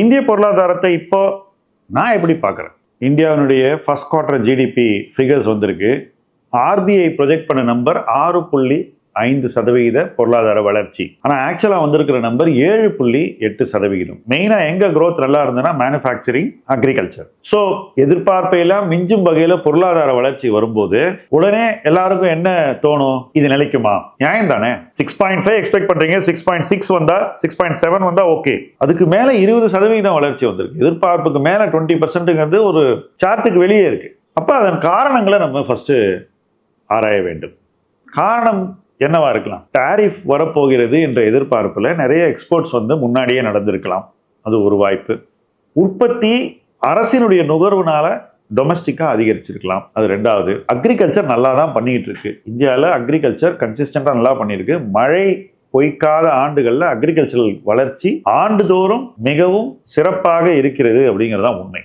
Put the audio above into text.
இந்திய பொருளாதாரத்தை இப்போ நான் எப்படி பார்க்குறேன்? இந்தியாவினுடைய ஃபர்ஸ்ட் குவார்டர் ஜிடிபி ஃபிகர்ஸ் வந்திருக்கு. ஆர்பிஐ ப்ரொஜெக்ட் பண்ண நம்பர் 6.5% பொருளாதார வளர்ச்சி. ஆனால் ஆக்சுவலாக வந்திருக்கிற நம்பர் 7.8%. மெயினாக எங்க க்ரோத் நல்லா இருந்ததுன்னா மேனுஃபேக்சரிங், அக்ரிகல்ச்சர். ஸோ எதிர்பார்ப்பை எல்லாம் மிஞ்சும் வகையில் பொருளாதார வளர்ச்சி வரும்போது உடனே எல்லாருக்கும் என்ன தோணும்? இது நிலைக்குமா? நியாயம் தானே. 6.5 எக்ஸ்பெக்ட் பண்றீங்க, 6.6 வந்தா, 6.7 வந்தா ஓகே. அதுக்கு மேல 20% வளர்ச்சி வந்திருக்கு. எதிர்பார்ப்புக்கு மேல 20% ஒரு சார்ட்டுக்கு வெளியே இருக்கு. அப்ப அதன் காரணங்களை நம்ம ஃபர்ஸ்ட் ஆராய வேண்டும். காரணம் என்னவா இருக்கலாம்? டாரிஃப் வரப்போகிறது என்ற எதிர்பார்ப்புல நிறைய எக்ஸ்போர்ட்ஸ் முன்னாடியே நடந்திருக்கலாம். அது ஒரு வாய்ப்பு. உற்பத்தி அரசினுடைய நுகர்வுனால டொமஸ்டிக்கா அதிகரிச்சிருக்கலாம். அது ரெண்டாவது. அக்ரிகல்ச்சர் நல்லா தான் பண்ணிட்டு இருக்கு. இந்தியாவில் அக்ரிகல்ச்சர் கன்சிஸ்டண்டா நல்லா பண்ணியிருக்கு. மழை பொய்க்காத ஆண்டுகள்ல அக்ரிகல்ச்சரல் வளர்ச்சி ஆண்டுதோறும் மிகவும் சிறப்பாக இருக்கிறது அப்படிங்கிறதா உண்மை.